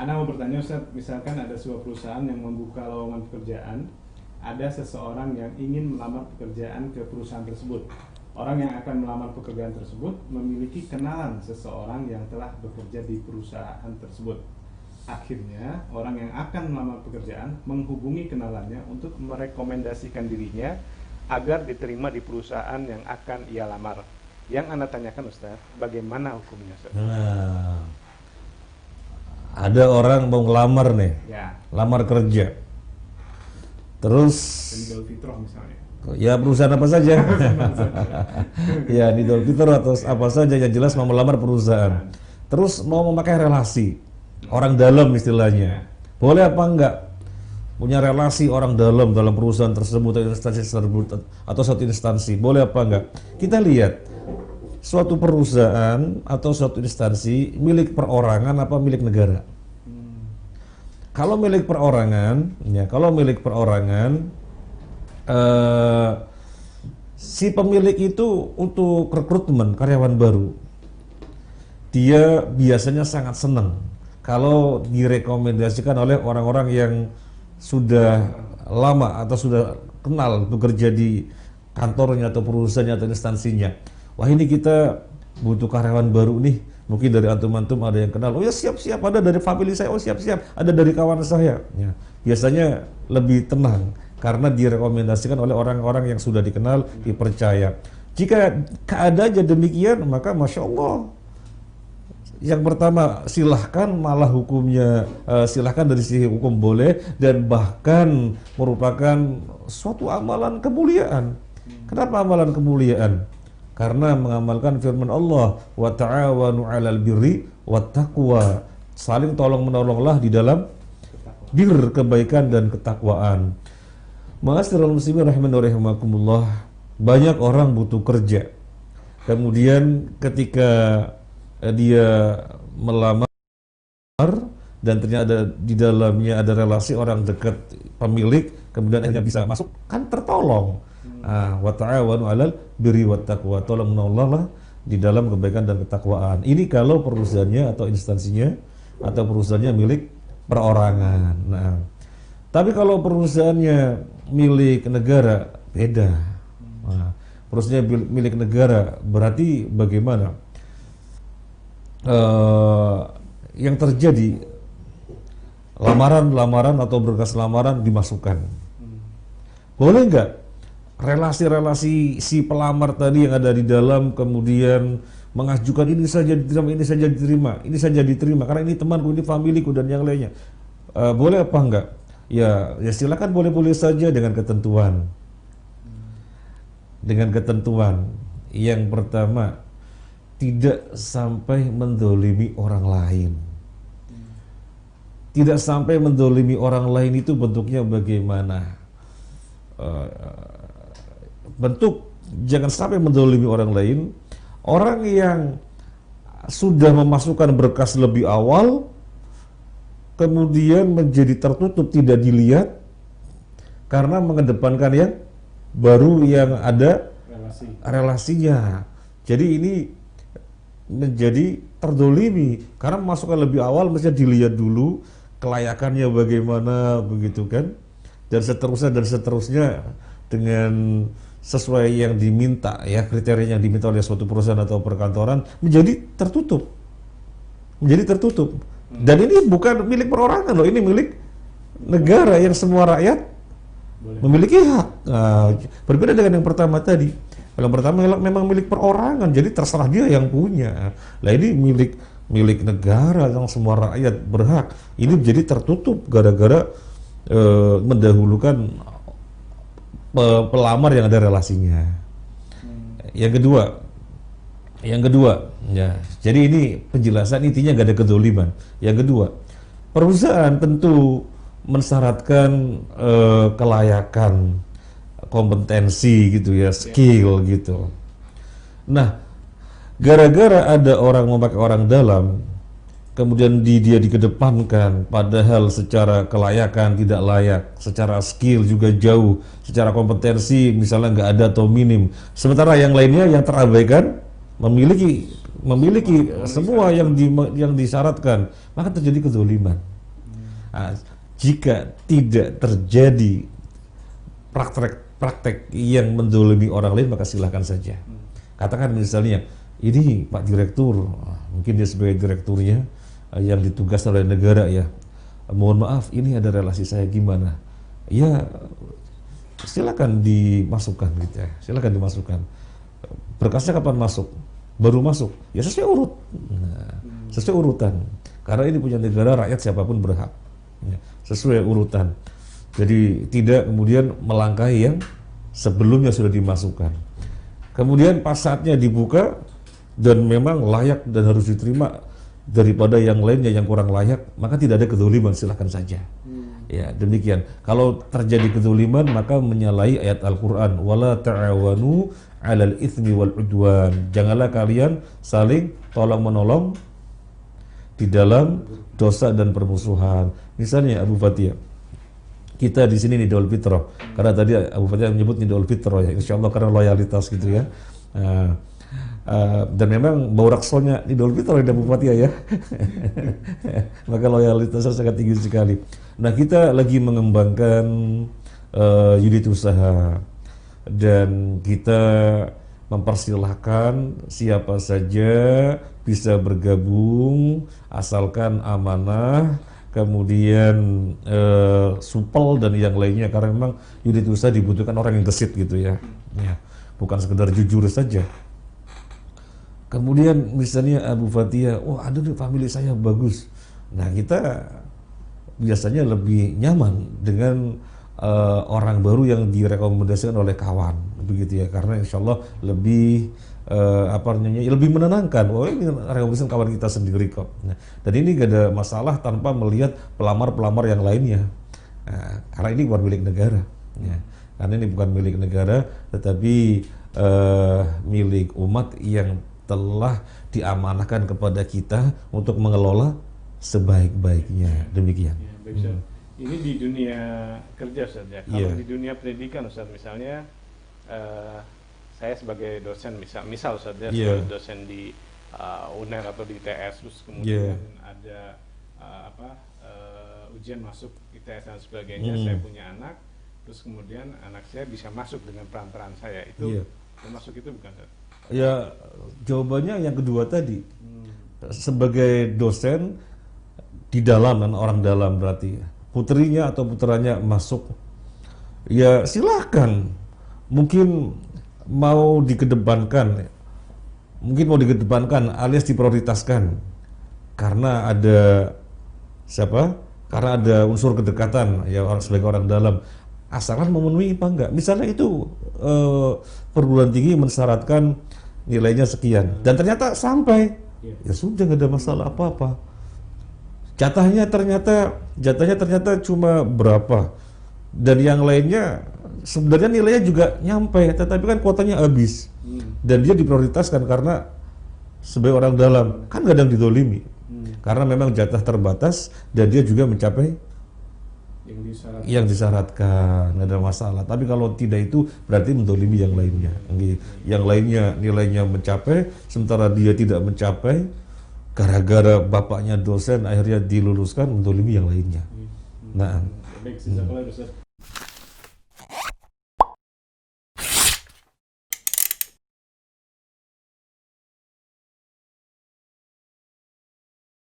Anda mau bertanya Ustaz, misalkan ada sebuah perusahaan yang membuka lowongan pekerjaan, ada seseorang yang ingin melamar pekerjaan ke perusahaan tersebut. Orang yang akan melamar pekerjaan tersebut memiliki kenalan seseorang yang telah bekerja di perusahaan tersebut. Akhirnya, orang yang akan melamar pekerjaan menghubungi kenalannya untuk merekomendasikan dirinya agar diterima di perusahaan yang akan ia lamar. Yang Anda tanyakan Ustaz, bagaimana hukumnya Ustaz? Nah, ada orang mau ngelamar nih, Ya, lamar kerja. Terus Idul Fitrah misalnya. ya perusahaan apa saja. Ya di Idul Fitri atau apa saja yang jelas mau melamar perusahaan. Terus mau memakai relasi orang dalam istilahnya. Boleh apa enggak? Punya relasi orang dalam perusahaan tersebut atau instansi tersebut atau suatu instansi. Boleh apa enggak? Kita lihat suatu perusahaan atau suatu instansi milik perorangan apa milik negara. Kalau milik perorangan, ya kalau milik perorangan, si pemilik itu untuk rekrutmen karyawan baru, dia biasanya sangat senang kalau direkomendasikan oleh orang-orang yang sudah lama atau sudah kenal bekerja di kantornya atau perusahaannya atau instansinya. Wah ini kita butuh karyawan baru nih, mungkin dari antum-antum ada yang kenal, oh ya siap-siap, ada dari family saya, oh siap-siap, ada dari kawan saya. Ya, biasanya lebih tenang karena direkomendasikan oleh orang-orang yang sudah dikenal, dipercaya. Jika keadaannya demikian, maka Masya Allah, yang pertama silahkan, malah hukumnya silahkan dari sisi hukum boleh, dan bahkan merupakan suatu amalan kemuliaan. Kenapa amalan kemuliaan? Karena mengamalkan firman Allah, wa ta'awanu 'alal birri wat taqwa, saling tolong menolonglah di dalam bir, kebaikan dan ketakwaan. Ma'asyiral muslimin rahimani wa rahimakumullah, banyak orang butuh kerja. Kemudian ketika dia melamar dan ternyata di dalamnya ada relasi orang dekat pemilik, kemudian hanya bisa masuk, kan tertolong. Wa ta'awanu 'alal birri wat taqwa, tolong menolonglah di dalam kebaikan dan ketakwaan. Ini kalau perusahaannya atau instansinya atau perusahaannya milik perorangan. Nah, tapi kalau perusahaannya milik negara beda. Nah, perusahaannya milik negara berarti bagaimana? Yang terjadi lamaran atau berkas lamaran dimasukkan. Boleh nggak relasi-relasi si pelamar tadi yang ada di dalam kemudian mengajukan ini saja diterima, ini saja diterima, ini saja diterima karena ini temanku, ini familiku dan yang lainnya. Boleh apa enggak? Ya silakan, boleh-boleh saja dengan ketentuan. Dengan ketentuan yang pertama, tidak sampai mendolimi orang lain. Tidak sampai mendolimi orang lain itu bentuknya bagaimana? Bentuk jangan sampai mendolimi orang lain. Orang yang sudah memasukkan berkas lebih awal kemudian menjadi tertutup, tidak dilihat karena mengedepankan yang baru yang ada relasinya. Jadi ini menjadi terdolimi karena memasukkan lebih awal, mestinya dilihat dulu kelayakannya bagaimana, begitu kan, dan seterusnya dengan sesuai yang diminta, ya kriteria yang diminta oleh suatu perusahaan atau perkantoran, menjadi tertutup. Dan ini bukan milik perorangan loh, ini milik negara yang semua rakyat memiliki hak. Berbeda dengan yang pertama tadi. Yang pertama memang milik perorangan, jadi terserah dia yang punya. Lah ini milik negara yang semua rakyat berhak. Ini menjadi tertutup gara-gara mendahulukan pelamar yang ada relasinya. Yang kedua, ya. Jadi ini penjelasan intinya gak ada kedoliman. Yang kedua, perusahaan tentu mensyaratkan kelayakan, kompetensi gitu ya, skill gitu. Nah, gara-gara ada orang memakai orang dalam, kemudian dia dikedepankan, padahal secara kelayakan tidak layak, secara skill juga jauh, secara kompetensi misalnya nggak ada atau minim. Sementara yang lainnya yang terabaikan memiliki semua yang disyaratkan, maka terjadi kezaliman. Nah, jika tidak terjadi praktek yang mendolimi orang lain, maka silahkan saja. Katakan misalnya, ini Pak Direktur, mungkin dia sebagai direkturnya yang ditugas oleh negara ya, mohon maaf ini ada relasi saya gimana, ya silakan dimasukkan gitu ya, silakan dimasukkan. Berkasnya kapan masuk? Baru masuk, ya sesuai urut, sesuai urutan. Karena ini punya negara, rakyat siapapun berhak, ya, sesuai urutan. Jadi tidak kemudian melangkahi yang sebelumnya sudah dimasukkan. Kemudian pas saatnya dibuka dan memang layak dan harus diterima daripada yang lainnya yang kurang layak, maka tidak ada kedzaliman, silahkan saja. Ya demikian. Kalau terjadi kedzaliman maka menyalahi ayat Al-Quran, wala ta'awanu 'alal itsmi wal 'udwan. Janganlah kalian saling tolong menolong di dalam dosa dan permusuhan. Misalnya Abu Fatihah, kita di sini Idul Fitri, karena tadi Abu Fatihah menyebut Idul Fitri ya, insya Allah karena loyalitas gitu ya. Dan memang bau raksonya Idul Fitri dan Abu Fatihah ya. Maka loyalitasnya sangat tinggi sekali. Nah kita lagi mengembangkan unit usaha dan kita mempersilahkan siapa saja bisa bergabung asalkan amanah, kemudian supel dan yang lainnya, karena memang unit usaha dibutuhkan orang yang gesit gitu ya, bukan sekedar jujur saja. Kemudian misalnya Abu Fatihah, oh ada nih family saya bagus, nah kita biasanya lebih nyaman dengan orang baru yang direkomendasikan oleh kawan begitu ya, karena insya Allah lebih lebih menenangkan. Oh ini rekomendasi kawan kita sendiri kok. Nah, dan ini gak ada masalah tanpa melihat pelamar-pelamar yang lainnya. Nah, karena ini bukan milik negara. Ya. Karena ini bukan milik negara, tetapi milik umat yang telah diamanahkan kepada kita untuk mengelola sebaik-baiknya. Demikian. Ya, ini di dunia kerja Ustaz ya. Kalau di dunia pendidikan Ustaz, misalnya saya sebagai dosen misal Ustaz ya, sebagai dosen di UNER atau di ITS, terus kemudian ada ujian masuk ITS dan sebagainya, saya punya anak, terus kemudian anak saya bisa masuk dengan peran-peran saya, itu termasuk itu bukan Ustaz? Ya jawabannya yang kedua tadi. Sebagai dosen di dalam, orang dalam berarti putrinya atau putranya masuk, ya silahkan. Mungkin mau dikedepankan, alias diprioritaskan karena ada siapa? Karena ada unsur kedekatan ya, sebagai orang dalam, asalkan memenuhi apa enggak. Misalnya itu perguruan tinggi mensyaratkan nilainya sekian dan ternyata sampai, ya sudah nggak ada masalah apa-apa. Jatahnya ternyata cuma berapa, dan yang lainnya sebenarnya nilainya juga nyampe, tetapi kan kuotanya habis dan dia diprioritaskan karena sebagai orang dalam, kan nggak ada yang didolimi karena memang jatah terbatas dan dia juga mencapai yang disyaratkan, nggak ada masalah. Tapi kalau tidak itu berarti mendolimi yang lainnya. Yang lainnya nilainya mencapai sementara dia tidak mencapai, gara-gara bapaknya dosen akhirnya diluluskan, mendolimi yang lainnya. Nah.